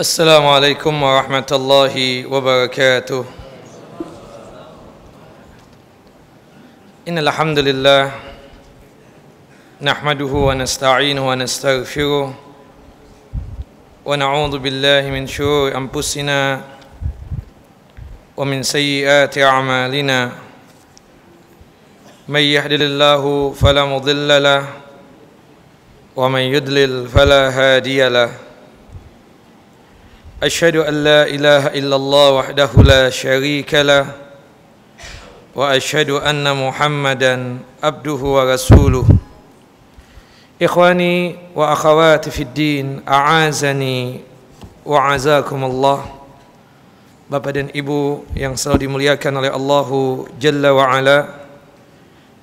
Assalamualaikum warahmatullahi wabarakatuh. Innal hamdalillah nahmaduhu wa nasta'inuhu wa nastaghfiruh wa na'udzu billahi min syururi anfusina wa min sayyiati a'malina. May yahdihillahu fala mudilla lahu wa man yudlil fala hadiya lahu. أشهد أن لا إله إلا الله وحده لا شريك له وأشهد أن محمدا عبده ورسوله. إخواني وأخواتي في الدين أعازني وأعزكم الله. Bapak dan Ibu yang selalu dimuliakan oleh Allah Jalla wa'ala,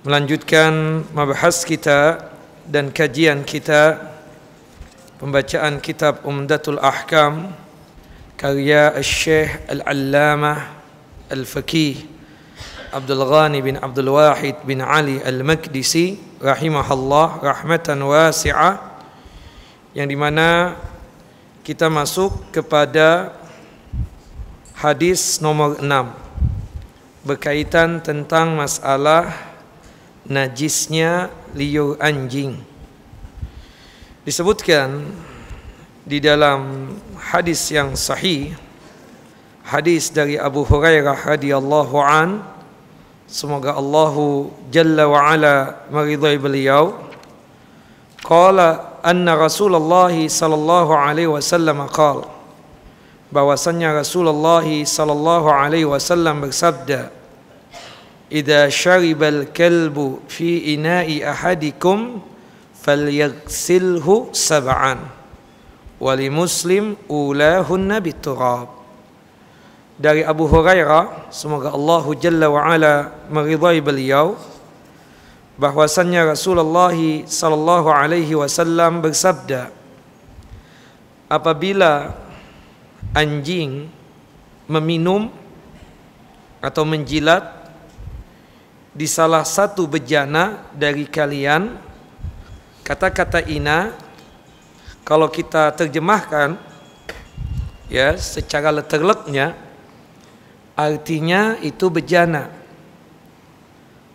melanjutkan mabahas kita dan kajian kita, pembacaan kitab Umdatul Ahkam karya Syekh Al-Allamah Al-Faqih Abdul Ghani bin Abdul Wahid bin Ali Al-Maqdisi rahimahullah rahmatan wasi'ah, yang dimana kita masuk kepada hadis nomor 6 berkaitan tentang masalah najisnya liur anjing. Disebutkan di dalam hadis yang sahih, hadis dari Abu Hurairah radhiyallahu an, semoga Allah Jalla wa ala meridai beliau, qala anna Rasulullah sallallahu alaihi wasallam qala, bahwasanya Rasulullah sallallahu alaihi wasallam bersabda, idza syaribal kalbu fi ina'i ahadikum falyaghsilhu sab'an wali muslim ulahunna biturab. Dari Abu Hurairah, semoga Allah Jalla wa ala meridai beliau, bahwasannya Rasulullah sallallahu alaihi wasallam bersabda, apabila anjing meminum atau menjilat di salah satu bejana dari kalian, kata-kata ina kalau kita terjemahkan ya secara letterleknya artinya itu bejana,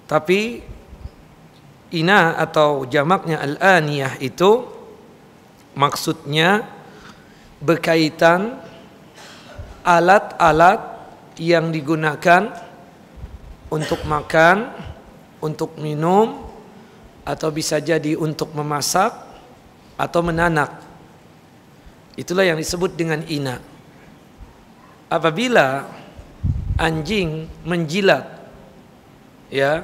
tapi ina atau jamaknya al-aniyah itu maksudnya berkaitan alat-alat yang digunakan untuk makan, untuk minum, atau bisa jadi untuk memasak atau menanak. Itulah yang disebut dengan ina. Apabila anjing menjilat ya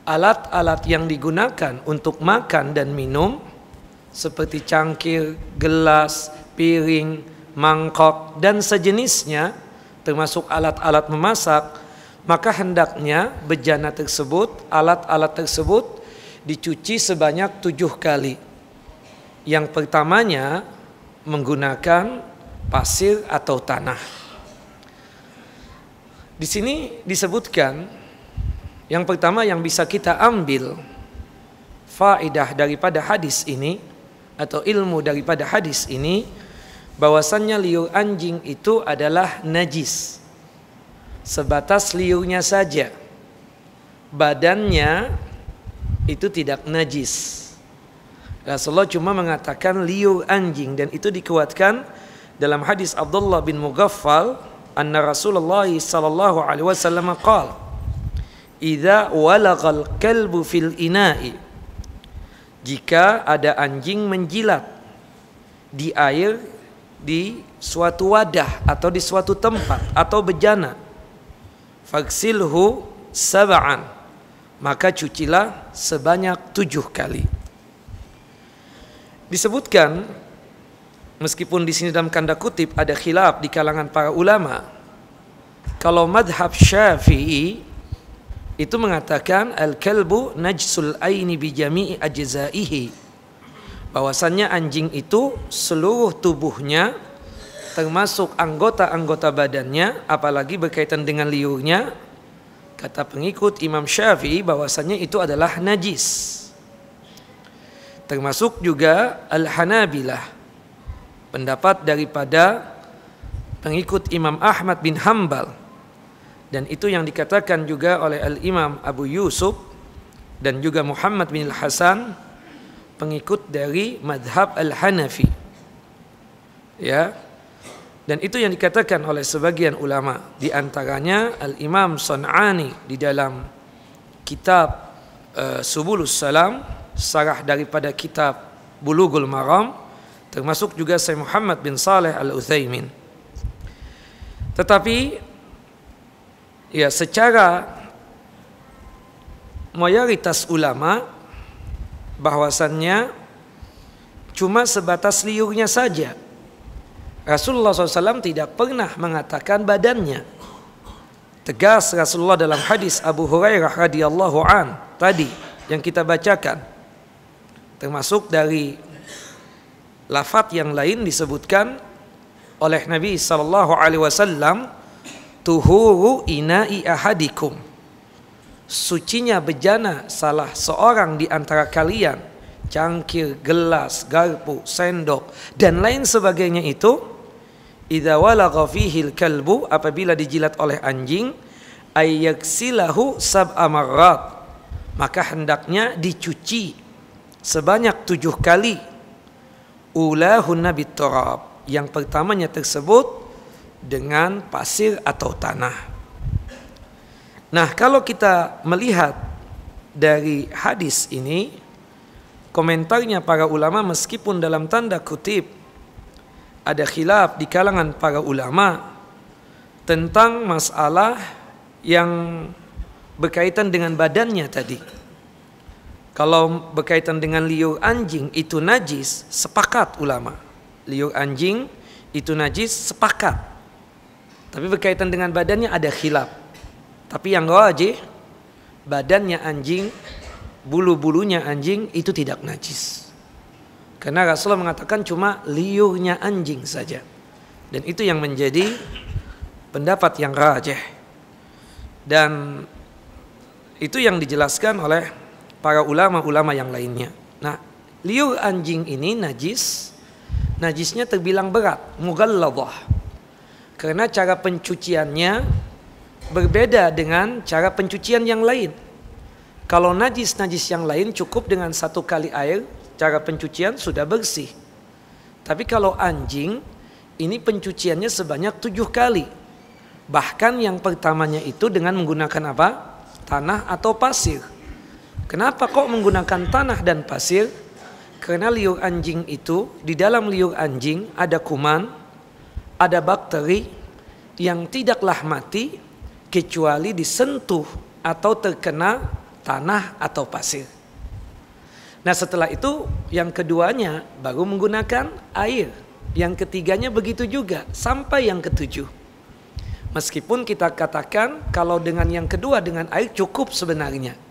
alat-alat yang digunakan untuk makan dan minum seperti cangkir, gelas, piring, mangkok dan sejenisnya, termasuk alat-alat memasak, maka hendaknya bejana tersebut, alat-alat tersebut dicuci sebanyak 7 kali. Yang pertamanya menggunakan pasir atau tanah. Di sini disebutkan yang pertama yang bisa kita ambil faedah daripada hadis ini atau ilmu daripada hadis ini, bahwasannya liur anjing itu adalah najis. Sebatas liurnya saja, badannya itu tidak najis. Rasulullah cuma mengatakan liur anjing, dan itu dikuatkan dalam hadis Abdullah bin Mughaffal anna Rasulullah sallallahu alaihi wasallam qala idza walaghal kalbu fil ina'i, jika ada anjing menjilat di air di suatu wadah atau di suatu tempat atau bejana, faghsilhu sab'an, maka cucilah sebanyak 7 kali. Disebutkan, meskipun di sini dalam tanda kutip ada khilaf di kalangan para ulama, kalau madhab Syafi'i itu mengatakan al-kalbu najsul aini bi jami'i ajzaihi, bahwasannya anjing itu seluruh tubuhnya termasuk anggota-anggota badannya, apalagi berkaitan dengan liurnya, kata pengikut Imam Syafi'i bahwasannya itu adalah najis. Termasuk juga Al-Hanabilah, pendapat daripada pengikut Imam Ahmad bin Hanbal, dan itu yang dikatakan juga oleh Al-Imam Abu Yusuf dan juga Muhammad bin Al-Hasan, pengikut dari madhab Al-Hanafi, ya. Dan itu yang dikatakan oleh sebagian ulama, di antaranya Al-Imam San'ani di dalam kitab Subulus Salam, sarah daripada kitab Bulughul Maram, termasuk juga Syekh Muhammad bin Saleh Al-Utsaimin. Tetapi ya, secara mayoritas ulama bahwasannya cuma sebatas liurnya saja. Rasulullah SAW tidak pernah mengatakan badannya. Tegas Rasulullah dalam hadis Abu Hurairah radhiyallahu an tadi yang kita bacakan, termasuk dari lafaz yang lain disebutkan oleh Nabi SAW, tuhuru ina'i ahadikum, sucinya bejana salah seorang di antara kalian, cangkir, gelas, garpu, sendok dan lain sebagainya itu, idza walagha fihi al-kalbu, apabila dijilat oleh anjing, ayyaksilahu sab'a marrat, maka hendaknya dicuci sebanyak 7 kali. Ulahunna bit-turab, yang pertamanya tersebut dengan pasir atau tanah. Nah, kalau kita melihat dari hadis ini, komentarnya para ulama meskipun dalam tanda kutip ada khilaf di kalangan para ulama tentang masalah yang berkaitan dengan badannya tadi. Kalau berkaitan dengan liur anjing itu najis, sepakat ulama. Liur anjing itu najis, sepakat. Tapi berkaitan dengan badannya ada khilaf. Tapi yang rajih, badannya anjing, bulu-bulunya anjing itu tidak najis. Karena Rasulullah mengatakan cuma liurnya anjing saja. Dan itu yang menjadi pendapat yang rajih. Dan itu yang dijelaskan oleh para ulama-ulama yang lainnya. Nah, liur anjing ini najis. Najisnya terbilang berat, mughalladah. Karena cara pencuciannya berbeda dengan cara pencucian yang lain. Kalau najis-najis yang lain cukup dengan 1 kali air, cara pencucian sudah bersih. Tapi kalau anjing, ini pencuciannya sebanyak 7 kali. Bahkan yang pertamanya itu dengan menggunakan apa? Tanah atau pasir. Kenapa kok menggunakan tanah dan pasir? Karena liur anjing itu, di dalam liur anjing ada kuman, ada bakteri yang tidaklah mati kecuali disentuh atau terkena tanah atau pasir. Nah, setelah itu yang keduanya baru menggunakan air. Yang ketiganya begitu juga sampai yang ketujuh. Meskipun kita katakan kalau dengan yang kedua dengan air cukup sebenarnya.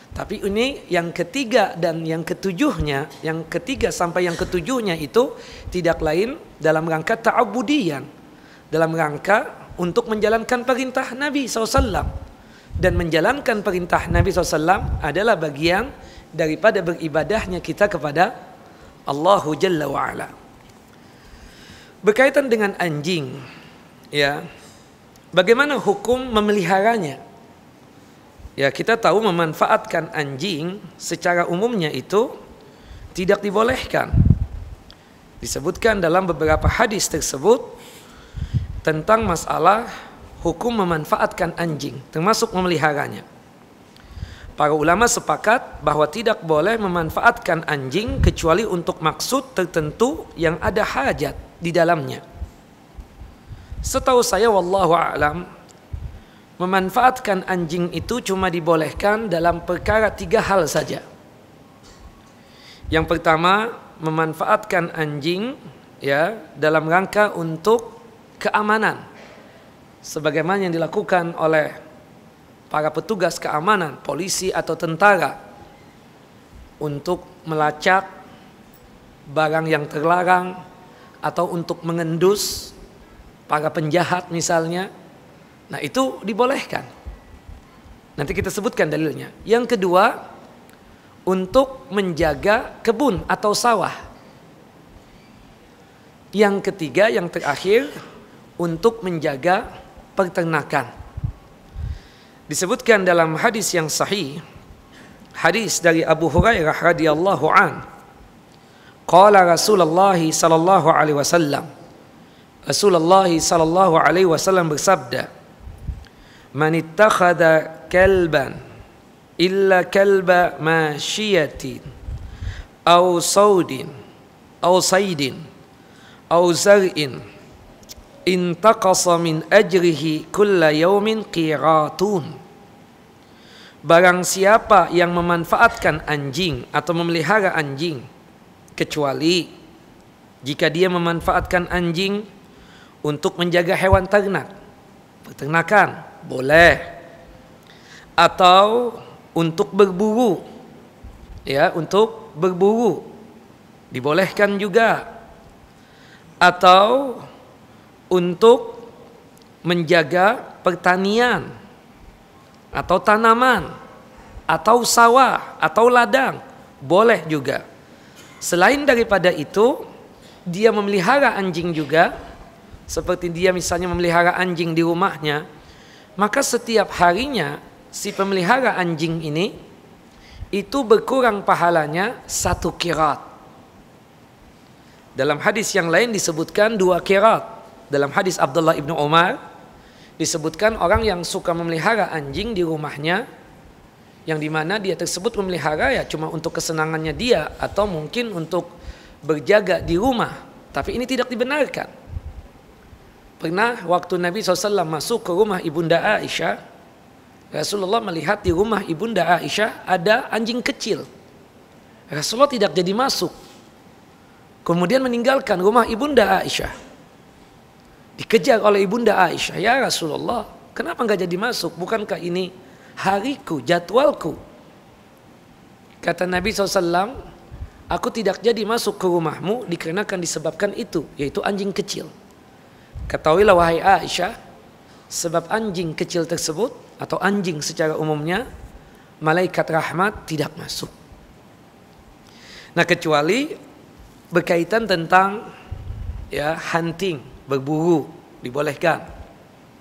Tapi ini yang ketiga dan yang ketujuhnya, yang ketiga sampai yang ketujuhnya itu tidak lain dalam rangka ta'abudiyan, dalam rangka untuk menjalankan perintah Nabi SAW. Dan menjalankan perintah Nabi SAW adalah bagian daripada beribadahnya kita kepada Allahu Jalla wa'ala. Berkaitan dengan anjing, ya, bagaimana hukum memeliharanya? Ya, kita tahu memanfaatkan anjing secara umumnya itu tidak dibolehkan. Disebutkan dalam beberapa hadis tersebut tentang masalah hukum memanfaatkan anjing, termasuk memeliharanya. Para ulama sepakat bahwa tidak boleh memanfaatkan anjing kecuali untuk maksud tertentu yang ada hajat di dalamnya. Setahu saya, wallahu a'lam, memanfaatkan anjing itu cuma dibolehkan dalam perkara 3 hal saja. Yang pertama, memanfaatkan anjing ya dalam rangka untuk keamanan, sebagaimana yang dilakukan oleh para petugas keamanan, polisi atau tentara, untuk melacak barang yang terlarang atau untuk mengendus para penjahat misalnya. Nah, itu dibolehkan. Nanti kita sebutkan dalilnya. Yang kedua, untuk menjaga kebun atau sawah. Yang ketiga, yang terakhir, untuk menjaga peternakan. Disebutkan dalam hadis yang sahih, hadis dari Abu Hurairah radhiyallahu an, qala Rasulullah sallallahu alaihi wasallam, Rasulullah sallallahu alaihi wasallam bersabda, man ittakhadha kalban illa kalba masyiyatin aw saudin aw saydin aw zar'in intaqasa min ajrihi kulla yawmin qiratun. Barang siapa yang memanfaatkan anjing atau memelihara anjing, kecuali jika dia memanfaatkan anjing untuk menjaga hewan ternak, peternakan boleh, atau untuk berburu, ya, untuk berburu dibolehkan juga, atau untuk menjaga pertanian atau tanaman atau sawah atau ladang boleh juga. Selain daripada itu, dia memelihara anjing juga, seperti dia misalnya memelihara anjing di rumahnya, maka setiap harinya si pemelihara anjing ini itu berkurang pahalanya 1 qirat. Dalam hadis yang lain disebutkan 2 qirat. Dalam hadis Abdullah ibnu Umar disebutkan orang yang suka memelihara anjing di rumahnya, yang dimana dia tersebut memelihara ya cuma untuk kesenangannya dia, atau mungkin untuk berjaga di rumah, tapi ini tidak dibenarkan. Pernah waktu Nabi SAW masuk ke rumah ibunda Aisyah, Rasulullah melihat di rumah ibunda Aisyah ada anjing kecil. Rasulullah tidak jadi masuk, kemudian meninggalkan rumah ibunda Aisyah. Dikejar oleh ibunda Aisyah, ya Rasulullah, kenapa enggak jadi masuk? Bukankah ini hariku, jadwalku? Kata Nabi SAW, aku tidak jadi masuk ke rumahmu dikarenakan disebabkan itu, yaitu anjing kecil. Ketahuilah wahai Aisyah, sebab anjing kecil tersebut atau anjing secara umumnya, malaikat rahmat tidak masuk. Nah, kecuali berkaitan tentang ya hunting, berburu, dibolehkan.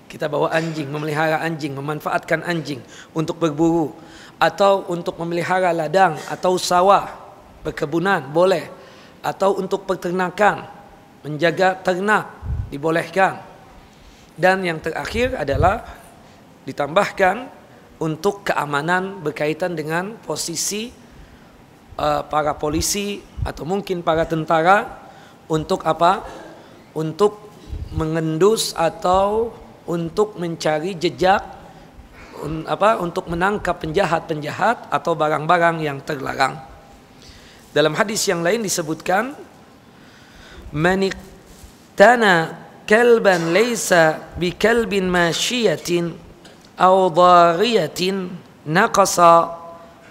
Kita bawa anjing, memelihara anjing, memanfaatkan anjing untuk berburu, atau untuk memelihara ladang atau sawah, perkebunan boleh, atau untuk peternakan, menjaga ternak dibolehkan. Dan yang terakhir adalah ditambahkan untuk keamanan berkaitan dengan posisi para polisi atau mungkin para tentara, untuk apa? Untuk mengendus atau untuk mencari jejak, untuk menangkap penjahat-penjahat atau barang-barang yang terlarang. Dalam hadis yang lain disebutkan, man iqtana kalban laysa bi kalbin masyiyatin aw dhariyatin naqasa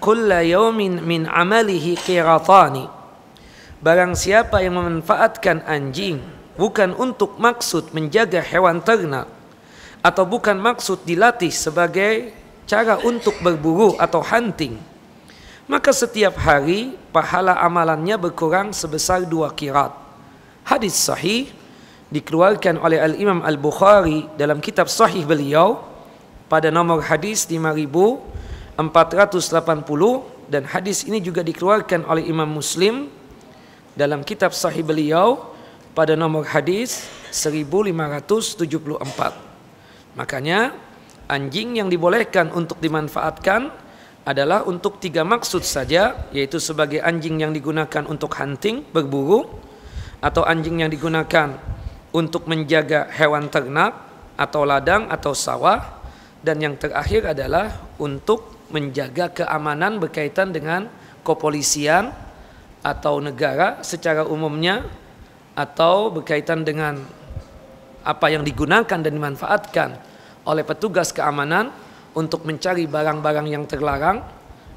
kulla yawmin min amalihi qiratani. Barang siapa yang memanfaatkan anjing bukan untuk maksud menjaga hewan ternak, atau bukan maksud dilatih sebagai cara untuk berburu atau hunting, maka setiap hari pahala amalannya berkurang sebesar 2 qirat. Hadis sahih dikeluarkan oleh Al-Imam Al-Bukhari dalam kitab sahih beliau pada nomor hadis 5480, dan hadis ini juga dikeluarkan oleh Imam Muslim dalam kitab sahih beliau pada nomor hadis 1574. Makanya anjing yang dibolehkan untuk dimanfaatkan adalah untuk 3 maksud saja, yaitu sebagai anjing yang digunakan untuk hunting, berburu, atau anjing yang digunakan untuk menjaga hewan ternak atau ladang atau sawah, dan yang terakhir adalah untuk menjaga keamanan berkaitan dengan kepolisian atau negara secara umumnya, atau berkaitan dengan apa yang digunakan dan dimanfaatkan oleh petugas keamanan untuk mencari barang-barang yang terlarang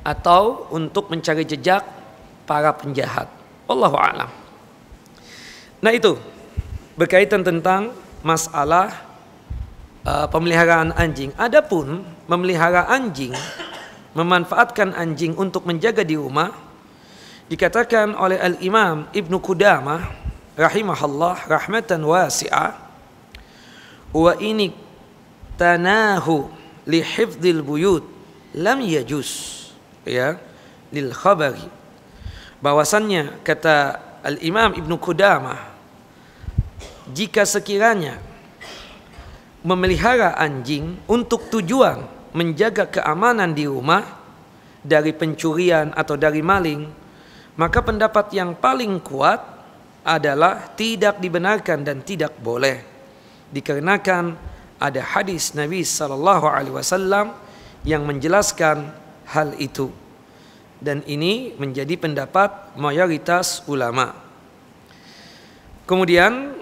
atau untuk mencari jejak para penjahat. Wallahu a'lam. Nah, itu berkaitan tentang masalah pemeliharaan anjing. Adapun memelihara anjing, memanfaatkan anjing untuk menjaga di rumah, dikatakan oleh Al-Imam Ibnu Qudamah rahimahullah rahmatan wasi'ah, wa ini tanahu li hifdzil buyut lam yajuz, ya, lil khabari. Bahwasannya kata Al-Imam Ibnu Qudamah, jika sekiranya memelihara anjing untuk tujuan menjaga keamanan di rumah dari pencurian atau dari maling, maka pendapat yang paling kuat adalah tidak dibenarkan dan tidak boleh, dikarenakan ada hadis Nabi SAW yang menjelaskan hal itu, dan ini menjadi pendapat mayoritas ulama. Kemudian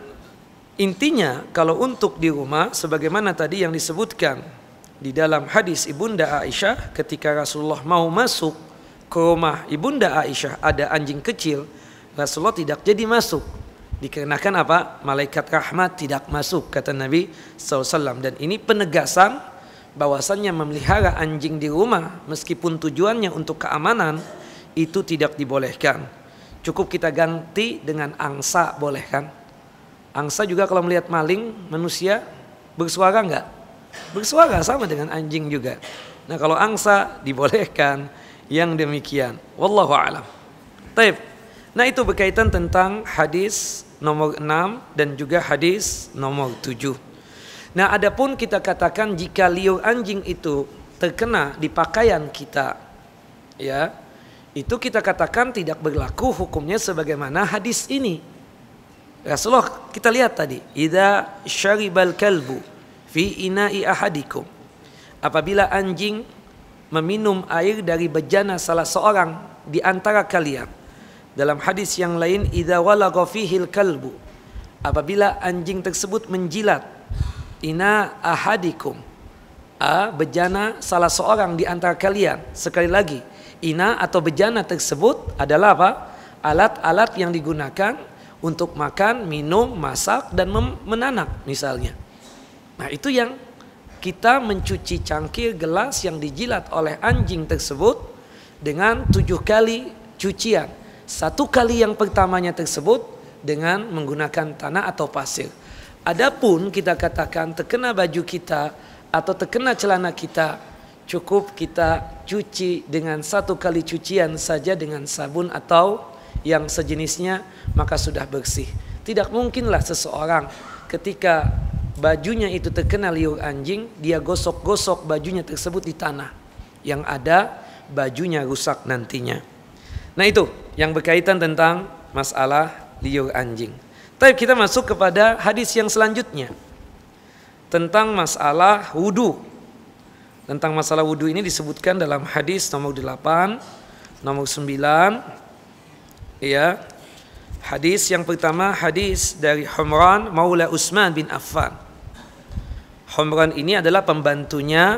intinya kalau untuk di rumah, sebagaimana tadi yang disebutkan di dalam hadis Ibunda Aisyah, ketika Rasulullah mau masuk ke rumah Ibunda Aisyah ada anjing kecil, Rasulullah tidak jadi masuk, dikarenakan apa? Malaikat rahmat tidak masuk, kata Nabi SAW. Dan ini penegasan bahwasannya memelihara anjing di rumah meskipun tujuannya untuk keamanan itu tidak dibolehkan. Cukup kita ganti dengan angsa, boleh kan? Angsa juga kalau melihat maling manusia bersuara enggak? Bersuara, sama dengan anjing juga. Nah kalau angsa dibolehkan yang demikian. Wallahu a'lam. Taib. Nah itu berkaitan tentang hadis nomor 6 dan juga hadis nomor 7. Nah adapun kita katakan jika liur anjing itu terkena di pakaian kita, ya, itu kita katakan tidak berlaku hukumnya sebagaimana hadis ini. Rasulullah kita lihat tadi, idza syaribal kalbu fi ina'i ahadikum, apabila anjing meminum air dari bejana salah seorang di antara kalian. Dalam hadis yang lain, idza walagha fihil kalbu, apabila anjing tersebut menjilat ina ahadikum, bejana salah seorang di antara kalian. Sekali lagi, ina atau bejana tersebut adalah apa? Alat-alat yang digunakan untuk makan, minum, masak, dan menanak misalnya. Nah itu yang kita mencuci cangkir gelas yang dijilat oleh anjing tersebut dengan 7 kali cucian. 1 kali yang pertamanya tersebut dengan menggunakan tanah atau pasir. Adapun kita katakan terkena baju kita atau terkena celana kita, cukup kita cuci dengan 1 kali cucian saja dengan sabun atau yang sejenisnya, maka sudah bersih. Tidak mungkinlah seseorang ketika bajunya itu terkena liur anjing, dia gosok-gosok bajunya tersebut di tanah, yang ada bajunya rusak nantinya. Nah itu yang berkaitan tentang masalah liur anjing. Tapi kita masuk kepada hadis yang selanjutnya tentang masalah wudu. Tentang masalah wudu ini disebutkan dalam hadis nomor 8, nomor 9. Ya. Hadis yang pertama, hadis dari Humran Maula Utsman bin Affan. Humran ini adalah pembantunya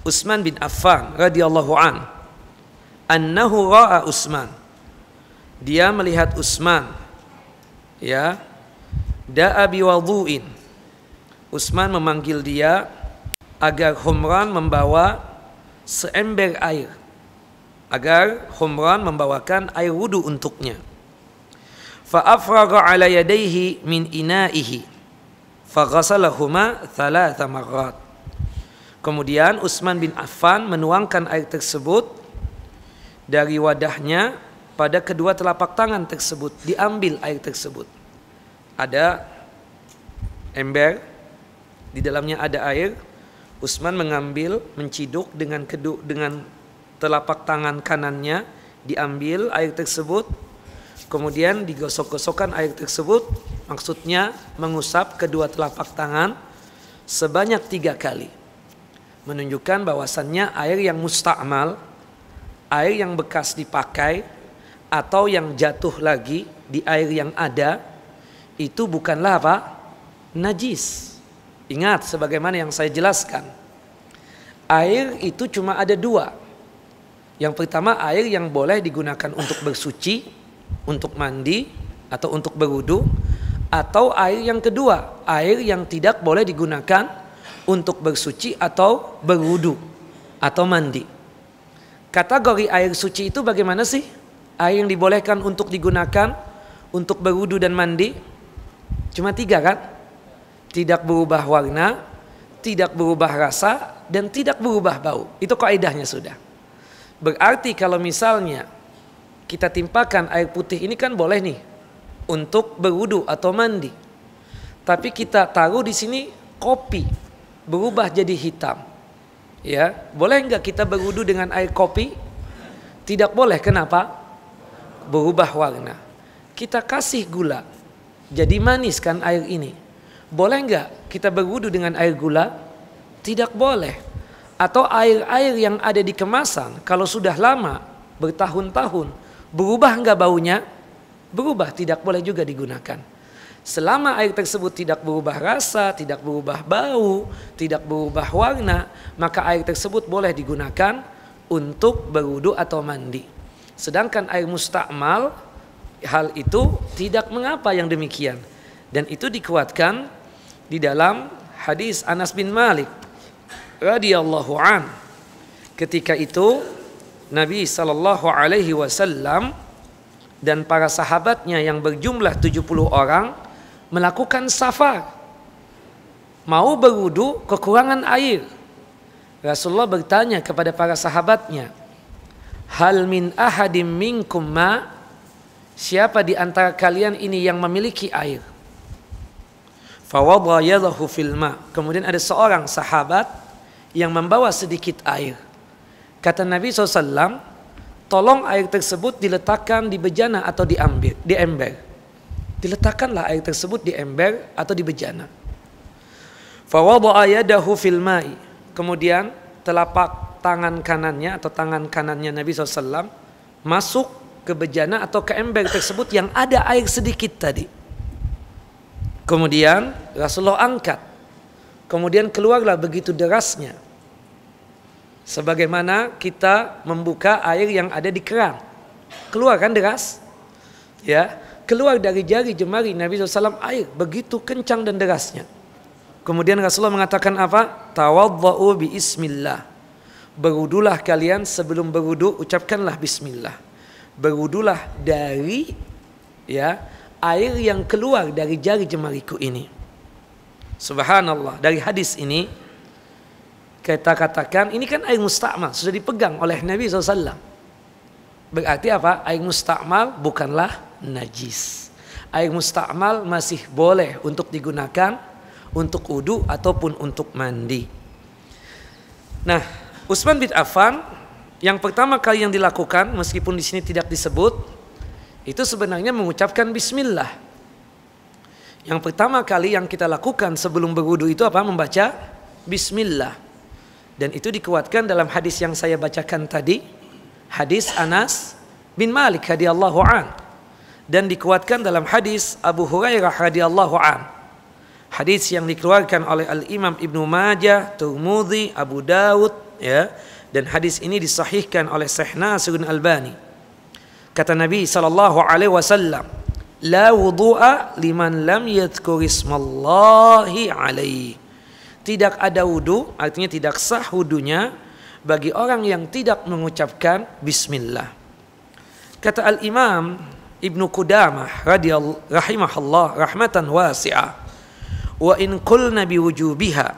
Utsman bin Affan radhiyallahu an. Annahu ra'a Utsman. Dia melihat Utsman, ya, da'a biwudu'in. Utsman memanggil dia agar Humran membawa seember air, agar Humran membawakan air wudu untuknya. Fa afragha 'ala yadayhi min ina'ihi fa ghasalahuma 3 marrat. Kemudian Utsman bin Affan menuangkan air tersebut dari wadahnya pada kedua telapak tangan tersebut, diambil air tersebut. Ada ember, di dalamnya ada air. Utsman mengambil, menciduk dengan telapak tangan kanannya, diambil air tersebut, kemudian digosok-gosokkan air tersebut, maksudnya mengusap kedua telapak tangan sebanyak 3 kali. Menunjukkan bahwasannya air yang musta'mal, air yang bekas dipakai atau yang jatuh lagi di air yang ada, itu bukanlah apa? Najis. Ingat sebagaimana yang saya jelaskan, air itu cuma ada 2. Yang pertama, air yang boleh digunakan untuk bersuci, untuk mandi atau untuk berwudu, atau air yang kedua, air yang tidak boleh digunakan untuk bersuci atau berwudu atau mandi. Kategori air suci itu bagaimana sih? Air yang dibolehkan untuk digunakan untuk berwudu dan mandi cuma 3 kan? tidak berubah warna, tidak berubah rasa, dan tidak berubah bau. Itu kaidahnya sudah. Berarti kalau misalnya kita timpakan air putih ini kan boleh nih untuk berwudu atau mandi. Tapi kita taruh di sini kopi berubah jadi hitam. Ya, boleh enggak kita berwudu dengan air kopi? Tidak boleh. Kenapa? Berubah warna. Kita kasih gula, jadi manis kan air ini. Boleh enggak kita berwudu dengan air gula? Tidak boleh. Atau air-air yang ada di kemasan kalau sudah lama bertahun-tahun berubah enggak baunya? Berubah, tidak boleh juga digunakan. Selama air tersebut tidak berubah rasa, tidak berubah bau, tidak berubah warna, maka air tersebut boleh digunakan untuk berwudu atau mandi. Sedangkan air mustakmal, hal itu tidak mengapa yang demikian. Dan itu dikuatkan di dalam hadis Anas bin Malik radhiyallahu an. Ketika itu Nabi sallallahu alaihi wasallam dan para sahabatnya yang berjumlah 70 orang melakukan safar, mau berwudu, kekurangan air. Rasulullah bertanya kepada para sahabatnya, hal min ahadim minkum ma, siapa di antara kalian ini yang memiliki air? Fawadha yadahu fil ma, kemudian ada seorang sahabat yang membawa sedikit air. Kata Nabi SAW, tolong air tersebut diletakkan di bejana atau di ember. Diletakkanlah air tersebut di ember atau di bejana. Fawadha yadahu fil ma'i, kemudian telapak tangan kanannya atau tangan kanannya Nabi SAW masuk ke bejana atau ke ember tersebut yang ada air sedikit tadi. Kemudian Rasulullah angkat. Kemudian keluarlah begitu derasnya, sebagaimana kita membuka air yang ada di keran. Keluar kan deras? Ya, keluar dari jari jemari Nabi SAW air begitu kencang dan derasnya. Kemudian Rasulullah mengatakan apa? Tawadda'u bi ismillah. Berwudulah kalian, sebelum berwudu ucapkanlah bismillah. Berwudulah dari air yang keluar dari jari jemariku ini. Subhanallah, dari hadis ini kita katakan ini kan air mustakmal, sudah dipegang oleh Nabi SAW. Berarti apa? Air mustakmal bukanlah najis. Air mustakmal masih boleh untuk digunakan untuk wudu ataupun untuk mandi. Nah, Utsman bin Affan yang pertama kali yang dilakukan, meskipun di sini tidak disebut, itu sebenarnya mengucapkan bismillah. Yang pertama kali yang kita lakukan sebelum berwudu itu apa? Membaca bismillah. Dan itu dikuatkan dalam hadis yang saya bacakan tadi, hadis Anas bin Malik radhiyallahu an, dan dikuatkan dalam hadis Abu Hurairah radhiyallahu an. Hadis yang dikeluarkan oleh Al-Imam Ibnu Majah, Tirmidzi, Abu Daud, ya. Dan hadis ini disahihkan oleh Syekh Nasiruddin Albani. Kata Nabi sallallahu alaihi wasallam, la wudu'a liman lam yadhkur ismallahi alaihi. Tidak ada wudu, artinya tidak sah wudunya bagi orang yang tidak mengucapkan bismillah. Kata Al-Imam Ibnu Qudamah rahimahullah rahmatan wasi'ah, wa in qulna biwujubiha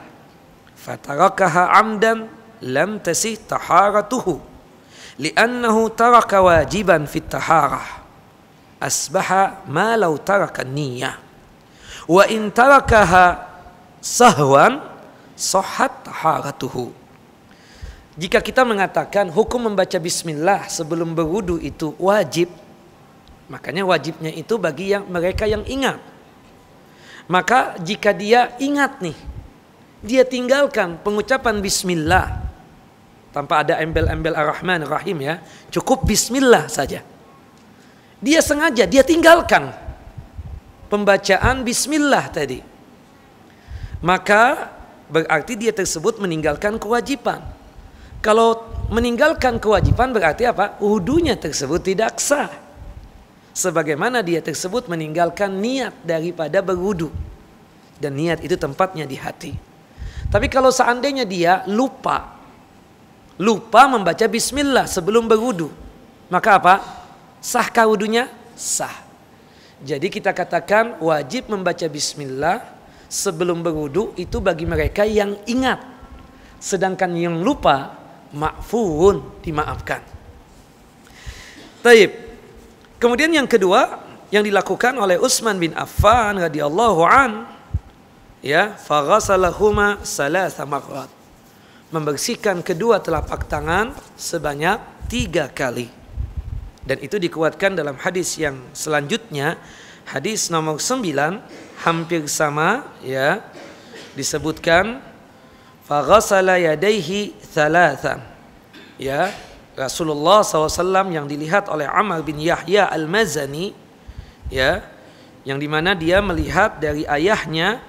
fatarakaha amdan lam tasih taharatuhu li'annahu taraka wajiban fit taharah asbaha ma law taraka niyyah wa in tarakaha sahwan sahhat taharatuhu. Jika kita mengatakan hukum membaca bismillah sebelum berwudu itu wajib, makanya wajibnya itu bagi mereka yang ingat. Maka jika dia ingat nih, dia tinggalkan pengucapan bismillah tanpa ada embel-embel ar-Rahman ar-Rahim, ya, cukup bismillah saja. Dia sengaja, dia tinggalkan pembacaan bismillah tadi, maka berarti dia tersebut meninggalkan kewajiban. Kalau meninggalkan kewajiban berarti apa? Wudunya tersebut tidak sah. Sebagaimana dia tersebut meninggalkan niat daripada berwudu. Dan niat itu tempatnya di hati. Tapi kalau seandainya dia lupa membaca bismillah sebelum berwudu, maka apa? Sahkah wudunya? Sah. Jadi kita katakan wajib membaca bismillah sebelum berwudu itu bagi mereka yang ingat. Sedangkan yang lupa ma'fuun, dimaafkan. Taib. Kemudian yang kedua yang dilakukan oleh Utsman bin Affan radhiyallahu an, ya, faghasalahuma salasa marrat. Membersihkan kedua telapak tangan sebanyak 3 kali. Dan itu dikuatkan dalam hadis yang selanjutnya, hadis nomor 9, hampir sama, ya, disebutkan faghasala yadayhi thalathan, ya, Rasulullah SAW yang dilihat oleh Amr bin Yahya al-Mazani, ya, yang dimana dia melihat dari ayahnya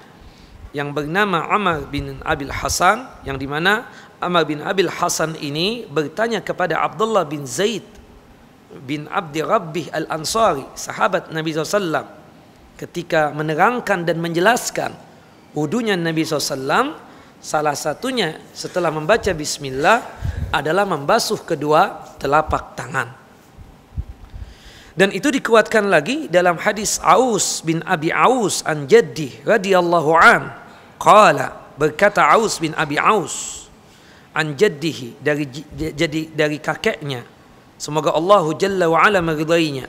yang bernama Amr bin Abil Hasan, yang dimana Amr bin Abil Hasan ini bertanya kepada Abdullah bin Zaid bin Abdi Rabbih al-Ansari, sahabat Nabi SAW, ketika menerangkan dan menjelaskan wudunya Nabi SAW. Salah satunya setelah membaca bismillah adalah membasuh kedua telapak tangan. Dan itu dikuatkan lagi dalam hadis Aus bin Abi Aus an jaddi radhiyallahu an. Qala, berkata Aus bin Abi Aus an jaddihi, dari kakeknya, semoga Allah Jalla wa ala meridainya,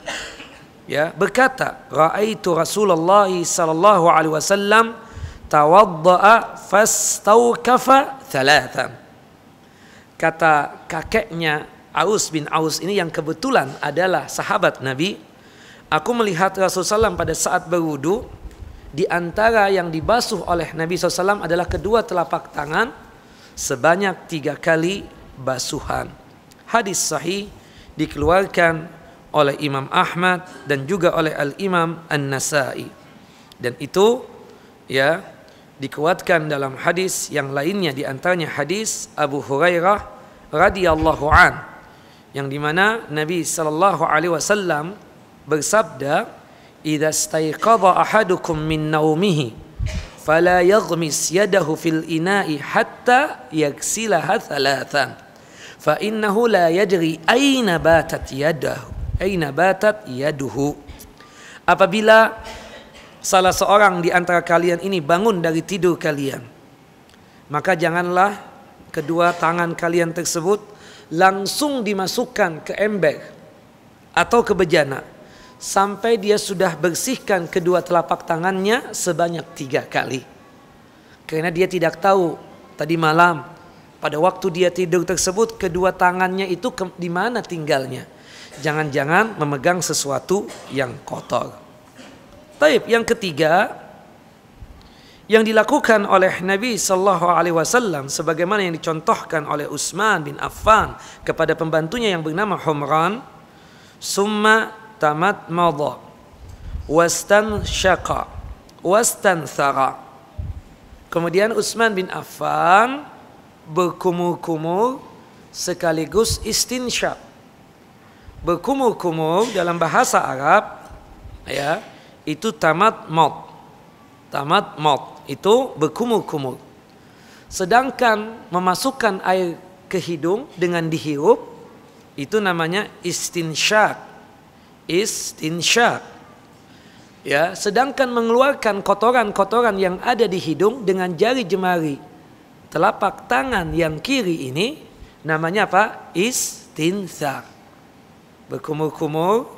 ya, berkata, raaitu Rasulullah sallallahu alaihi wasallam tawadda'a fastaukafa thalathan. Kata kakeknya Aus bin Aus ini yang kebetulan adalah sahabat Nabi, aku melihat Rasulullah SAW pada saat berwudu, di antara yang dibasuh oleh Nabi SAW adalah kedua telapak tangan sebanyak 3 kali basuhan. Hadis sahih dikeluarkan oleh Imam Ahmad dan juga oleh Al-Imam An-Nasai. Dan itu, ya, dikuatkan dalam hadis yang lainnya, di antaranya hadis Abu Hurairah radhiyallahu an, yang dimana Nabi sallallahu alaihi wasallam bersabda, "Idza staiqadha ahadukum min naumihi fala yaghmis yadahu fil ina'i hatta yaghsilaha thalathan fa innahu la yadri aina batat yaduhu." Apabila salah seorang di antara kalian ini bangun dari tidur kalian, maka janganlah kedua tangan kalian tersebut langsung dimasukkan ke ember atau ke bejana sampai dia sudah bersihkan kedua telapak tangannya sebanyak 3 kali. Karena dia tidak tahu tadi malam pada waktu dia tidur tersebut kedua tangannya itu di mana tinggalnya. Jangan-jangan memegang sesuatu yang kotor. Taib, yang ketiga yang dilakukan oleh Nabi sallallahu alaihi wasallam sebagaimana yang dicontohkan oleh Utsman bin Affan kepada pembantunya yang bernama Humran, summa tamatmadha wastanshaqa wastanthara. Kemudian Utsman bin Affan berkumur-kumur sekaligus istinsyaq. Berkumur-kumur dalam bahasa Arab, ya, itu tamatmad itu berkumur-kumur. Sedangkan memasukkan air ke hidung dengan dihirup itu namanya istinsyaq. Ya, sedangkan mengeluarkan kotoran-kotoran yang ada di hidung dengan jari jemari telapak tangan yang kiri ini namanya apa? Istinthar. Berkumur-kumur,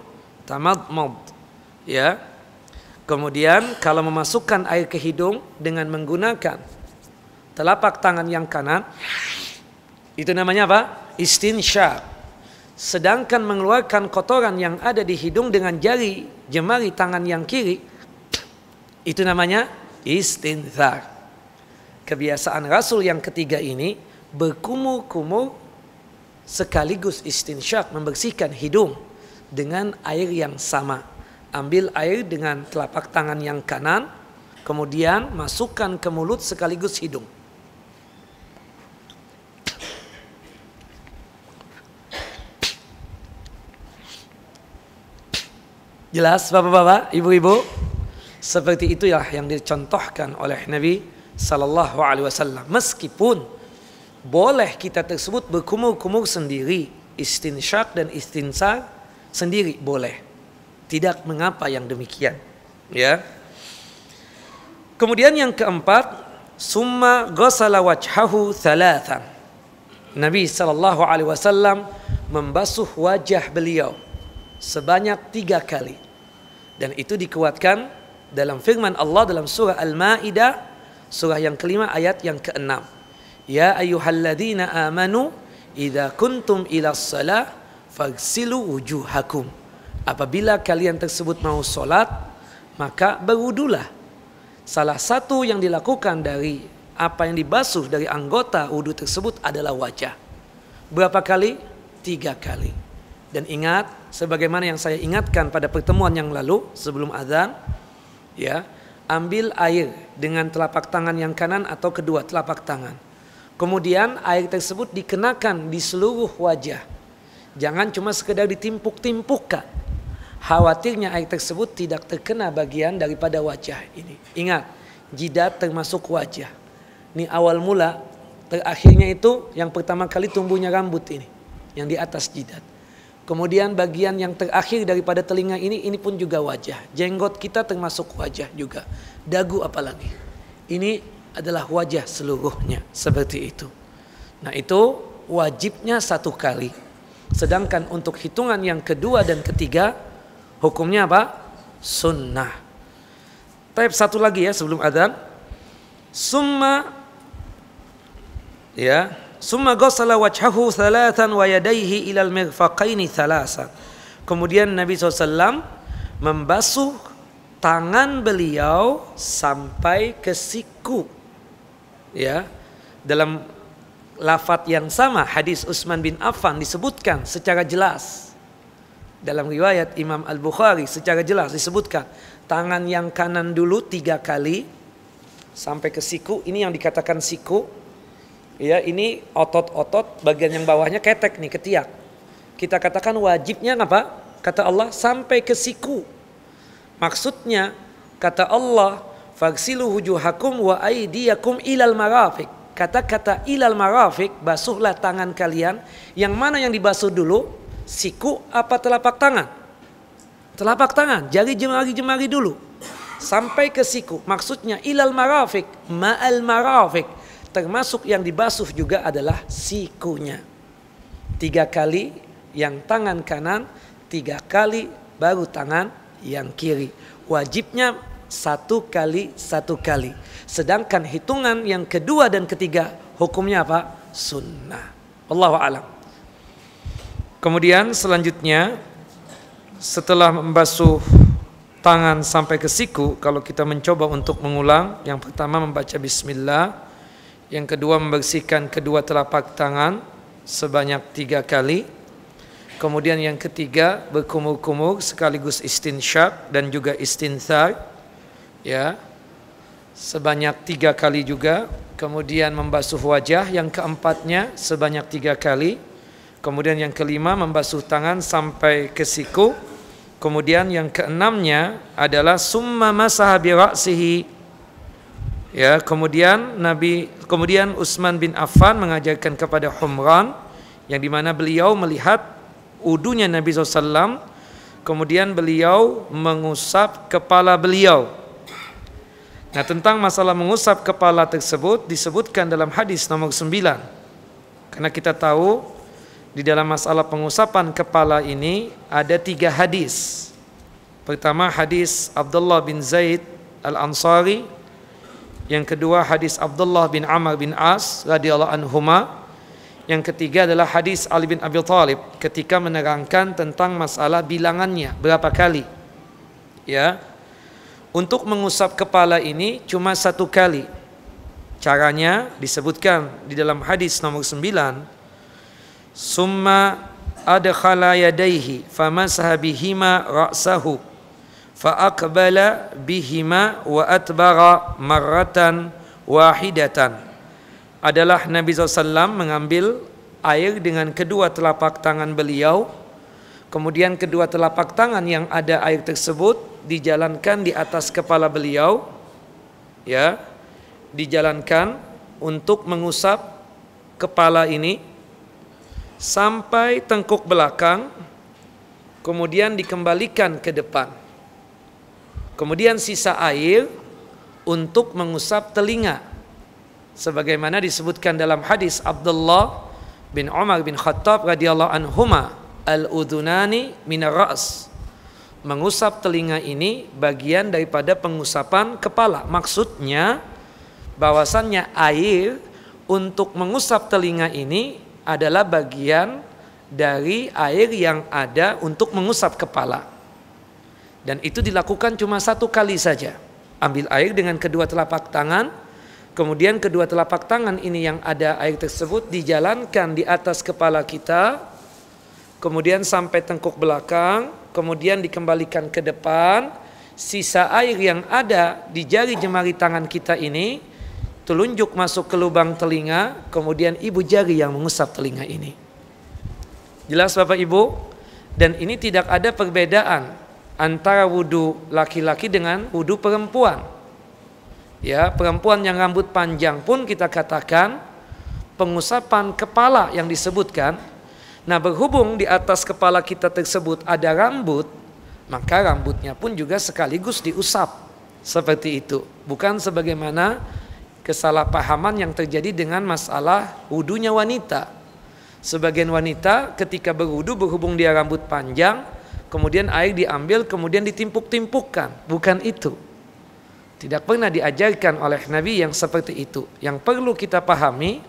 tamatmad, ya. Kemudian kalau memasukkan air ke hidung dengan menggunakan telapak tangan yang kanan, itu namanya apa? Istinsyaq. Sedangkan mengeluarkan kotoran yang ada di hidung dengan jari jemari tangan yang kiri, itu namanya istinthar. Kebiasaan Rasul yang ketiga ini berkumur-kumur sekaligus istinsyaq, membersihkan hidung dengan air yang sama. Ambil air dengan telapak tangan yang kanan, kemudian masukkan ke mulut sekaligus hidung. Jelas bapak-bapak, ibu-ibu? Seperti itu ya yang dicontohkan oleh Nabi sallallahu alaihi wasallam. Meskipun boleh kita tersebut berkumur-kumur sendiri, istinsyaq dan istinsar sendiri boleh. Tidak mengapa yang demikian, ya. Kemudian yang keempat, summa ghasala wajhahu thalathan. Nabi SAW membasuh wajah beliau sebanyak 3 kali. Dan itu dikuatkan dalam firman Allah dalam surah Al-Ma'idah, surah yang kelima ayat yang ke-6. Ya ayyuhalladzina amanu idza kuntum ilas salah faghsilu wujuhakum. Apabila kalian tersebut mau solat, maka berwudulah. Salah satu yang dilakukan dari apa yang dibasuh dari anggota wudu tersebut adalah wajah. Berapa kali? 3 kali. Dan ingat, sebagaimana yang saya ingatkan pada pertemuan yang lalu sebelum azan, ya, ambil air dengan telapak tangan yang kanan atau kedua telapak tangan. Kemudian air tersebut dikenakan di seluruh wajah. Jangan cuma sekedar ditimpuk-timpukkan. Khawatirnya air tersebut tidak terkena bagian daripada wajah ini. Ingat, jidat termasuk wajah. Ini awal mula, terakhirnya itu yang pertama kali tumbuhnya rambut ini, yang di atas jidat. Kemudian bagian yang terakhir daripada telinga ini pun juga wajah. Jenggot kita termasuk wajah juga. Dagu apalagi. Ini adalah wajah seluruhnya, seperti itu. Nah itu wajibnya 1 kali. Sedangkan untuk hitungan yang kedua dan ketiga, hukumnya apa? Sunnah. Tapi satu lagi ya sebelum adzan. Summa ghassala wajhahu thalathan wa yadayhi ilal mirfaqaini thalathan. Kemudian Nabi SAW membasuh tangan beliau sampai ke siku. Ya. Dalam lafaz yang sama hadis Utsman bin Affan disebutkan secara jelas. Dalam riwayat Imam Al-Bukhari secara jelas disebutkan tangan yang kanan dulu 3 kali sampai ke siku. Ini yang dikatakan siku. Ya, ini otot-otot bagian yang bawahnya ketek nih, ketiak. Kita katakan wajibnya apa? Kata Allah sampai ke siku. Maksudnya kata Allah, faghsilu wujuhakum wa aydiyakum ilal marafiq. Kata-kata ilal marafiq, basuhlah tangan kalian. Yang mana yang dibasuh dulu? Siku apa telapak tangan? Telapak tangan, jari jemari-jemari dulu sampai ke siku. Maksudnya ilal marafiq, ma'al marafiq. Termasuk yang dibasuh juga adalah sikunya. 3 kali yang tangan kanan, 3 kali baru tangan yang kiri. Wajibnya 1 kali 1 kali. Sedangkan hitungan yang kedua dan ketiga hukumnya apa? Sunnah. Wallahu a'lam. Kemudian selanjutnya setelah membasuh tangan sampai ke siku, kalau kita mencoba untuk mengulang, yang pertama membaca bismillah, yang kedua membersihkan kedua telapak tangan sebanyak 3 kali, kemudian yang ketiga berkumur-kumur sekaligus istinsyaq dan juga istinthar, ya, sebanyak 3 kali juga, kemudian membasuh wajah yang keempatnya sebanyak 3 kali. Kemudian yang kelima membasuh tangan sampai ke siku. Kemudian yang keenamnya adalah summa masaha bi ra'sihi. Ya, kemudian Utsman bin Affan mengajarkan kepada Humran yang dimana beliau melihat wudunya Nabi SAW. Kemudian beliau mengusap kepala beliau. Nah, tentang masalah mengusap kepala tersebut disebutkan dalam hadis nomor 9. Karena kita tahu di dalam masalah pengusapan kepala ini ada 3 hadis. Pertama hadis Abdullah bin Zaid Al-Ansari. Yang kedua hadis Abdullah bin Amr bin As radhiyallahu anhuma. Yang ketiga adalah hadis Ali bin Abi Thalib ketika menerangkan tentang masalah bilangannya berapa kali. Ya. Untuk mengusap kepala ini cuma 1 kali. Caranya disebutkan di dalam hadis nomor 9. Summa adkhala yadayhi famasaha bihima ra'sahu fa aqbala bihima wa atbara marratan wahidatan. Adalah Nabi SAW mengambil air dengan kedua telapak tangan beliau, kemudian kedua telapak tangan yang ada air tersebut dijalankan di atas kepala beliau, ya, dijalankan untuk mengusap kepala ini sampai tengkuk belakang, kemudian dikembalikan ke depan. Kemudian sisa air untuk mengusap telinga, sebagaimana disebutkan dalam hadis Abdullah bin Umar bin Khattab radhiyallahu anhuma, al-udhunani minar ra's. Mengusap telinga ini bagian daripada pengusapan kepala. Maksudnya bahwasannya air untuk mengusap telinga ini adalah bagian dari air yang ada untuk mengusap kepala. Dan itu dilakukan cuma satu kali saja. Ambil air dengan kedua telapak tangan, kemudian kedua telapak tangan ini yang ada air tersebut dijalankan di atas kepala kita, kemudian sampai tengkuk belakang, kemudian dikembalikan ke depan. Sisa air yang ada di jari jemari tangan kita ini telunjuk masuk ke lubang telinga, kemudian ibu jari yang mengusap telinga ini. Jelas Bapak Ibu? Dan ini tidak ada perbedaan antara wudu laki-laki dengan wudu perempuan. Ya, perempuan yang rambut panjang pun kita katakan pengusapan kepala yang disebutkan. Nah, berhubung di atas kepala kita tersebut ada rambut, maka rambutnya pun juga sekaligus diusap. Seperti itu. Bukan sebagaimana kesalahpahaman yang terjadi dengan masalah wudunya wanita. Sebagian wanita ketika berwudu berhubung dia rambut panjang, kemudian air diambil kemudian ditimpuk-timpukkan. Bukan itu. Tidak pernah diajarkan oleh Nabi yang seperti itu. Yang perlu kita pahami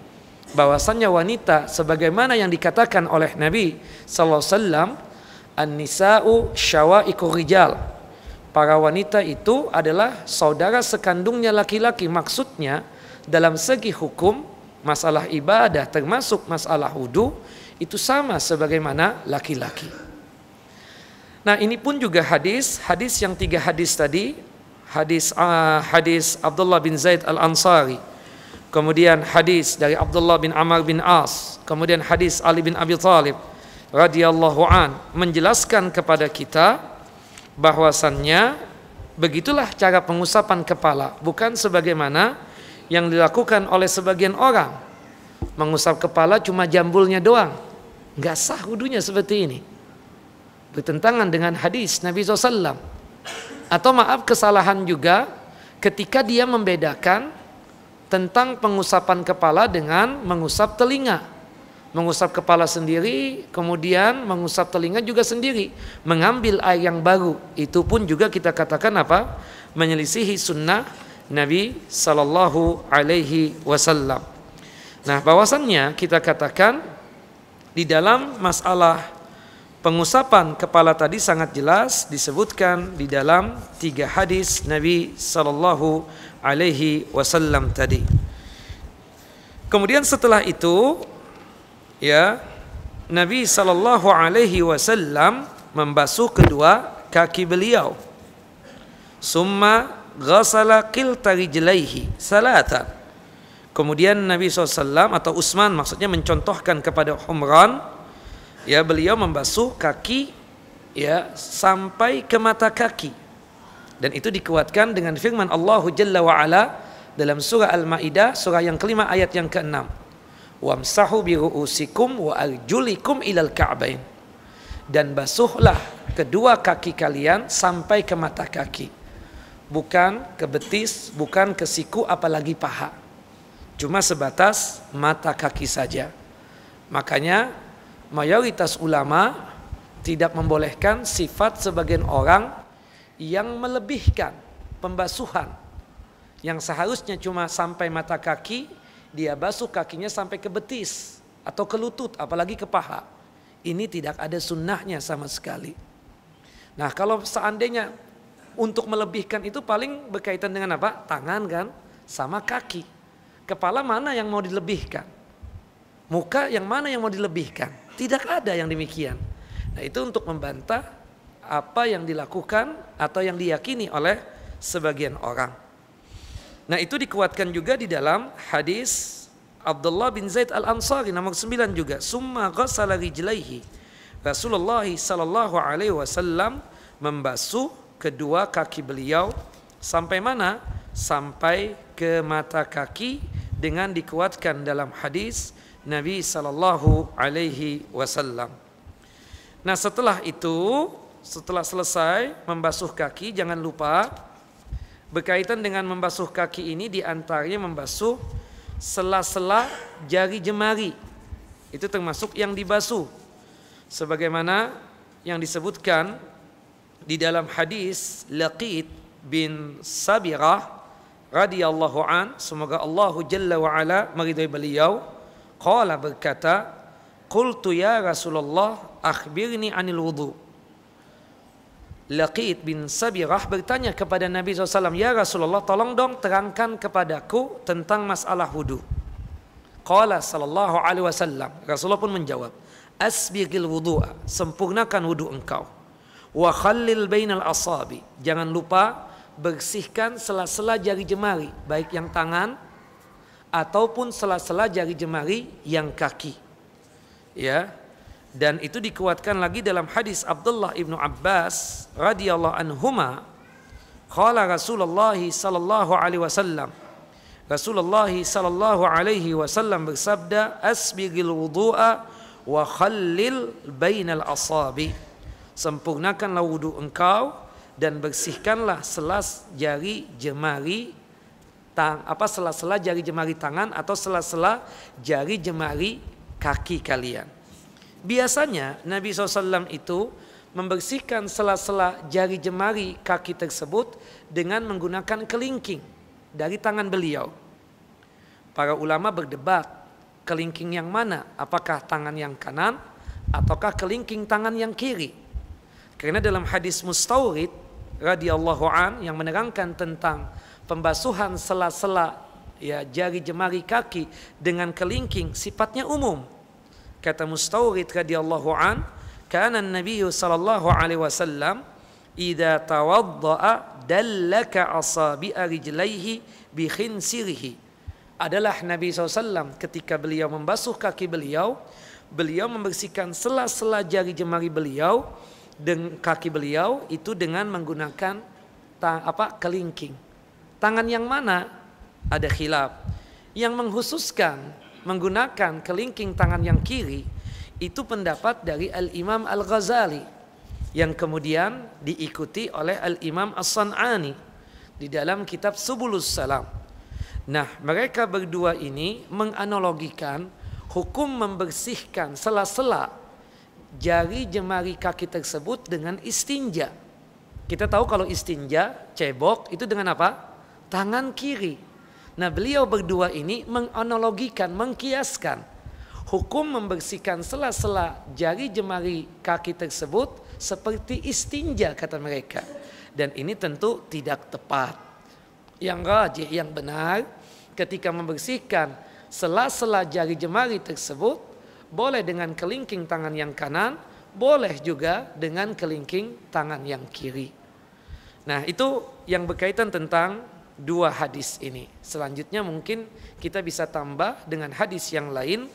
bahwasannya wanita sebagaimana yang dikatakan oleh Nabi sallallahu alaihi wasallam, an-nisa'u syawaiqur rijal. Para wanita itu adalah saudara sekandungnya laki-laki. Maksudnya dalam segi hukum masalah ibadah termasuk masalah wudu itu sama sebagaimana laki-laki. Nah, ini pun juga hadis yang 3 hadis tadi, hadis Abdullah bin Zaid al-Ansari, kemudian hadis dari Abdullah bin Amr bin As, kemudian hadis Ali bin Abi Thalib radhiyallahu an, menjelaskan kepada kita bahwasannya begitulah cara pengusapan kepala, bukan sebagaimana yang dilakukan oleh sebagian orang. Mengusap kepala cuma jambulnya doang, nggak sah wudunya seperti ini, bertentangan dengan hadis Nabi SAW. Atau maaf, kesalahan juga ketika dia membedakan tentang pengusapan kepala dengan mengusap telinga. Mengusap kepala sendiri, kemudian mengusap telinga juga sendiri, mengambil air yang baru, itu pun juga kita katakan apa? Menyelisihi sunnah Nabi sallallahu alaihi wasallam. Nah, bahwasannya kita katakan di dalam masalah pengusapan kepala tadi sangat jelas disebutkan di dalam 3 hadis Nabi sallallahu alaihi wasallam tadi. Kemudian setelah itu ya, Nabi sallallahu alaihi wasallam membasuh kedua kaki beliau. Summa ghasala kilta rijlaihi salatan. Kemudian Nabi SAW atau Utsman maksudnya mencontohkan kepada Humran, ya, beliau membasuh kaki ya sampai ke mata kaki. Dan itu dikuatkan dengan firman Allah Jalla wa Ala dalam surah Al-Maidah surah yang kelima ayat yang ke-6. Wamsahu bi ru'usikum wa arjulikum ilal ka'bain. Dan basuhlah kedua kaki kalian sampai ke mata kaki. Bukan ke betis, bukan ke siku, apalagi paha. Cuma sebatas mata kaki saja. Makanya mayoritas ulama tidak membolehkan sifat sebagian orang yang melebihkan pembasuhan. Yang seharusnya cuma sampai mata kaki, dia basuh kakinya sampai ke betis atau ke lutut, apalagi ke paha. Ini tidak ada sunnahnya sama sekali. Nah, kalau seandainya untuk melebihkan itu paling berkaitan dengan apa? Tangan kan, sama kaki. Kepala mana yang mau dilebihkan? Muka yang mana yang mau dilebihkan? Tidak ada yang demikian. Nah, itu untuk membantah apa yang dilakukan atau yang diyakini oleh sebagian orang. Nah, itu dikuatkan juga di dalam hadis Abdullah bin Zaid al-Ansari nomor 9 juga. Summa ghassala rijlaihi. Rasulullah sallallahu alaihi wasallam membasuh kedua kaki beliau sampai mana? Sampai ke mata kaki, dengan dikuatkan dalam hadis Nabi sallallahu alaihi wasallam. Nah, setelah itu, setelah selesai membasuh kaki, jangan lupa Berkaitan dengan membasuh kaki ini diantaranya membasuh sela-sela jari jemari. Itu termasuk yang dibasuh. Sebagaimana yang disebutkan di dalam hadis Laqit bin Sabirah radhiyallahu an, semoga Allah Jalla wa ala meridai beliau, qala berkata, qultu ya Rasulullah akhbirni anil wudu. Laqit bin Sabirah bertanya kepada Nabi SAW, ya Rasulullah, tolong dong terangkan kepadaku tentang masalah wudu. Qala sallallahu alaihi wasallam, Rasulullah pun menjawab, asbighil wudu'a, sempurnakan wudu engkau. Wa khallil bainal asabi, jangan lupa bersihkan sela-sela jari jemari, baik yang tangan ataupun sela-sela jari jemari yang kaki. Ya. Dan itu dikuatkan lagi dalam hadis Abdullah ibnu Abbas radhiyallahu anhuma, qala Rasulullah sallallahu alaihi wasallam, Rasulullah sallallahu alaihi wasallam bersabda, asbighil wudu'a wa khallil bainal asabi, sempurnakanlah wudu engkau dan bersihkanlah sela-sela jari jemari sela-sela jari jemari tangan atau sela-sela jari jemari kaki kalian. Biasanya Nabi SAW itu membersihkan sela-sela jari jemari kaki tersebut dengan menggunakan kelingking dari tangan beliau. Para ulama berdebat kelingking yang mana, apakah tangan yang kanan ataukah kelingking tangan yang kiri. Karena dalam hadis Mustawrid radhiyallahu an yang menerangkan tentang pembasuhan sela-sela jari jemari kaki dengan kelingking sifatnya umum. Kata Mustawrid radhiyallahu an, kana an-nabiy sallallahu alaihi wasallam idza tawaddaa dallaka asabi'a rijlaihi bi khinsirihi. Adalah Nabi SAW ketika beliau membasuh kaki beliau membersihkan sela-sela jari jemari beliau dan kaki beliau itu dengan menggunakan kelingking. Tangan yang mana? Ada khilaf. Yang menghususkan menggunakan kelingking tangan yang kiri itu pendapat dari Al-Imam Al-Ghazali yang kemudian diikuti oleh Al-Imam As-San'ani di dalam kitab Subulus Salam. Nah, mereka berdua ini menganalogikan hukum membersihkan sela-sela jari jemari kaki tersebut dengan istinja. Kita tahu kalau istinja, cebok itu dengan apa? Tangan kiri. Nah, beliau berdua ini menganalogikan, mengkiaskan hukum membersihkan sela-sela jari jemari kaki tersebut seperti istinja, kata mereka. Dan ini tentu tidak tepat. Yang rajih, yang benar, ketika membersihkan sela-sela jari jemari tersebut boleh dengan kelingking tangan yang kanan, boleh juga dengan kelingking tangan yang kiri. Nah, itu yang berkaitan tentang dua hadis ini. Selanjutnya mungkin kita bisa tambah dengan hadis yang lain,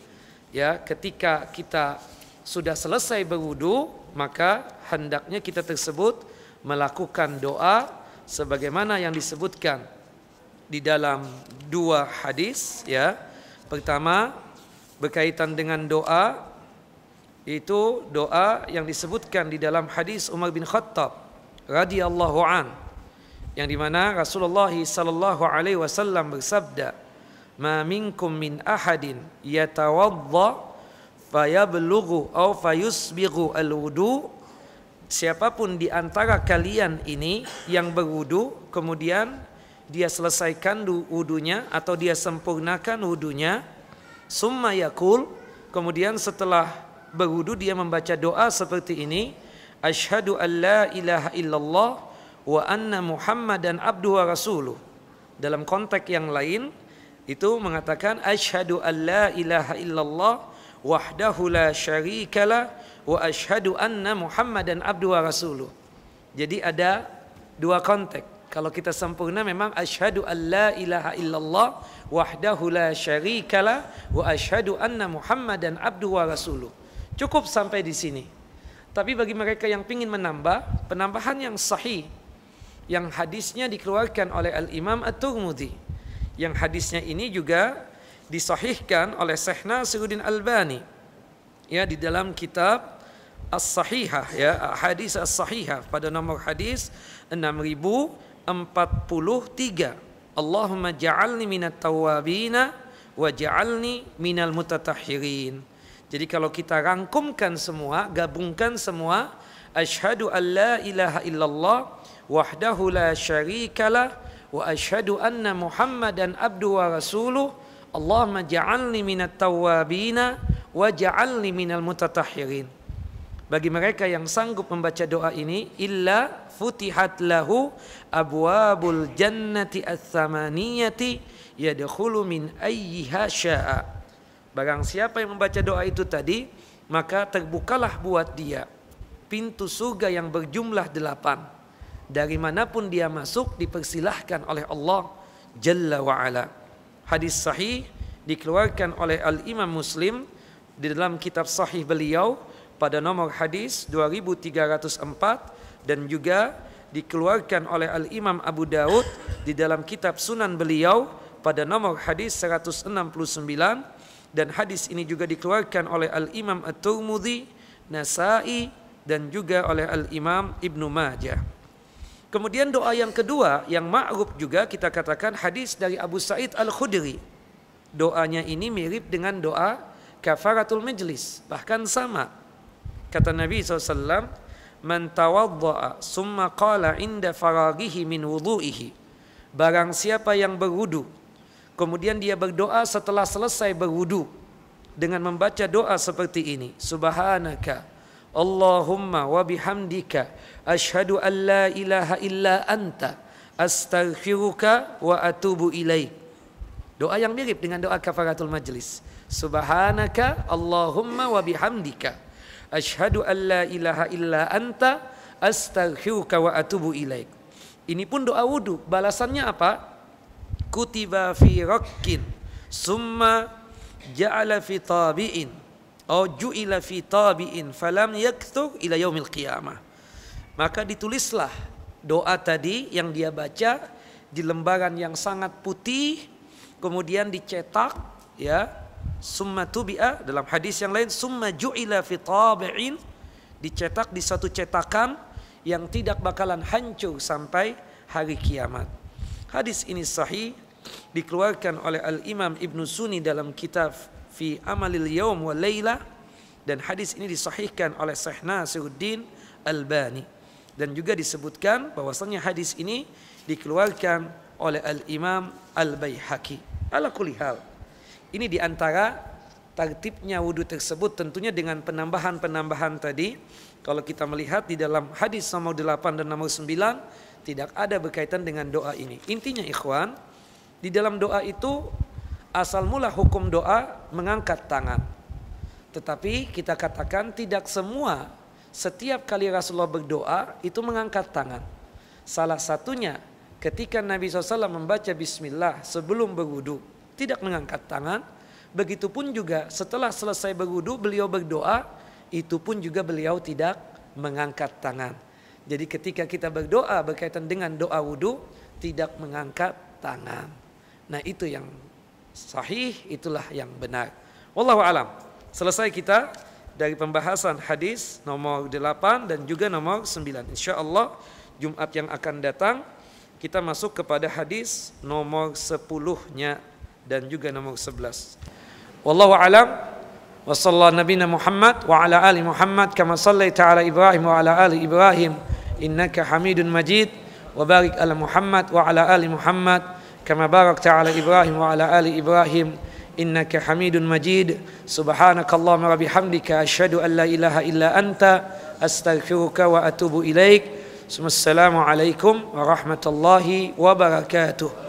ya, ketika kita sudah selesai berwudu maka hendaknya kita tersebut melakukan doa sebagaimana yang disebutkan di dalam dua hadis, ya. Pertama berkaitan dengan doa, itu doa yang disebutkan di dalam hadis Umar bin Khattab radhiyallahu an, yang dimana Rasulullah sallallahu alaihi wasallam bersabda, "Ma minkum min ahadin yatawadda fayablughu aw fayusbighu al-wudu." Siapapun di antara kalian ini yang berwudu kemudian dia selesaikan wudunya atau dia sempurnakan wudunya, summa yaqul, kemudian setelah berwudu dia membaca doa seperti ini, asyhadu an la ilaha illallah wa anna Muhammadan abduhu wa rasuluh. Dalam konteks yang lain itu mengatakan asyhadu an la ilaha illallah wahdahu la syarikalah wa asyhadu anna Muhammadan abduhu wa rasuluh. Jadi ada dua konteks. Kalau kita sempurna memang asyhadu an la ilaha illallah wahdahu la syarikalah wa asyhadu anna Muhammadan abduhu wa rasuluh. Cukup sampai di sini. Tapi bagi mereka yang ingin menambah, penambahan yang sahih, yang hadisnya dikeluarkan oleh Al-Imam At-Tirmidzi, yang hadisnya ini juga disahihkan oleh Syekh Nasiruddin Albani, ya, di dalam kitab As-Sahihah, ya, hadis As-Sahihah pada nomor hadis 6000 Allahumma ja'alni minat tawwabina wa ja'alni minal mutatahhirin. Jadi kalau kita rangkumkan semua, gabungkan semua, asyhadu an la ilaha illallah wahdahu la syarikalah wa asyhadu anna Muhammadan abduhu wa rasuluh. Allahumma ja'alni minat tawwabina wa ja'alni minal mutatahhirin. Bagi mereka yang sanggup membaca doa ini, illa futihat lahu abwabul jannati ats-tsamaniyati yadkhulu min ayyiha syaa. Barang siapa yang membaca doa itu tadi, maka terbukalah buat dia pintu surga yang berjumlah 8. Dari manapun dia masuk dipersilahkan oleh Allah Jalla wa Ala. Hadis sahih dikeluarkan oleh Al-Imam Muslim di dalam kitab sahih beliau pada nomor hadis 2304 dan juga dikeluarkan oleh Al-Imam Abu Daud di dalam kitab Sunan beliau pada nomor hadis 169, dan hadis ini juga dikeluarkan oleh Al-Imam At-Tirmidzi, Nasa'i dan juga oleh Al-Imam Ibnu Majah. Kemudian doa yang kedua yang ma'ruf juga kita katakan hadis dari Abu Sa'id Al-Khudri. Doanya ini mirip dengan doa kafaratul majlis, bahkan sama. Kata Nabi SAW, man tawadda'a summa qala inda faraghihi min wudu'ihi. Barang siapa yang berwudu, kemudian dia berdoa setelah selesai berwudu dengan membaca doa seperti ini. Subhanaka Allahumma wa bihamdika asyhadu an la ilaha illa anta astaghfiruka wa atubu ilaik. Doa yang mirip dengan doa kafaratul majlis. Subhanaka Allahumma wa bihamdika asyhadu an la ilaha illa anta astaghfiruka wa atubu ilaik. Ini pun doa wudu. Balasannya apa? Kutiba fi rakkin summa ja'ala fi tabi'in atau ju'ila fi tabi'in falam yakthur ila yaumil qiyamah. Maka ditulislah doa tadi yang dia baca di lembaran yang sangat putih, kemudian dicetak, ya, summa tubi'a, dalam hadis yang lain summa ju'ila fi tabi'in, dicetak di satu cetakan yang tidak bakalan hancur sampai hari kiamat. Hadis ini sahih, dikeluarkan oleh Al-Imam Ibnu Sunni dalam kitab Fi Amalil Yawm wa Laylah, dan hadis ini disahihkan oleh Syekh Nasiruddin Albani, dan juga disebutkan bahwasanya hadis ini dikeluarkan oleh Al-Imam Al-Baihaqi. Ala kulli hal, ini diantara tertibnya wudu tersebut, tentunya dengan penambahan-penambahan tadi. Kalau kita melihat di dalam hadis nomor 8 dan nomor 9 tidak ada berkaitan dengan doa ini. Intinya ikhwan, di dalam doa itu asal mula hukum doa mengangkat tangan. Tetapi kita katakan tidak semua, setiap kali Rasulullah berdoa itu mengangkat tangan. Salah satunya ketika Nabi SAW membaca bismillah sebelum berwudu tidak mengangkat tangan. Begitupun juga setelah selesai berwudu beliau berdoa, itu pun juga beliau tidak mengangkat tangan. Jadi ketika kita berdoa berkaitan dengan doa wudu tidak mengangkat tangan. Nah itu yang sahih, itulah yang benar. Wallahu alam. Selesai kita dari pembahasan hadis nomor 8 dan juga nomor 9. Insyaallah Jumat yang akan datang kita masuk kepada hadis nomor 10-nya dan juga nomor 11. Wallahu alam. Wa sallallahu nabiyana Muhammad wa ala ali Muhammad kama sallaita ala Ibrahim wa ala ali Ibrahim innaka Hamidun Majid, wa barik ala Muhammad wa ala ali Muhammad kama barakta ala Ibrahim wa ala ali Ibrahim innaka Hamidun Majid. Subhanakallahumma wa bihamdika asyhadu an la ilaha illa anta astaghfiruka wa atubu ilaik. Assalamualaikum warahmatullahi wabarakatuh.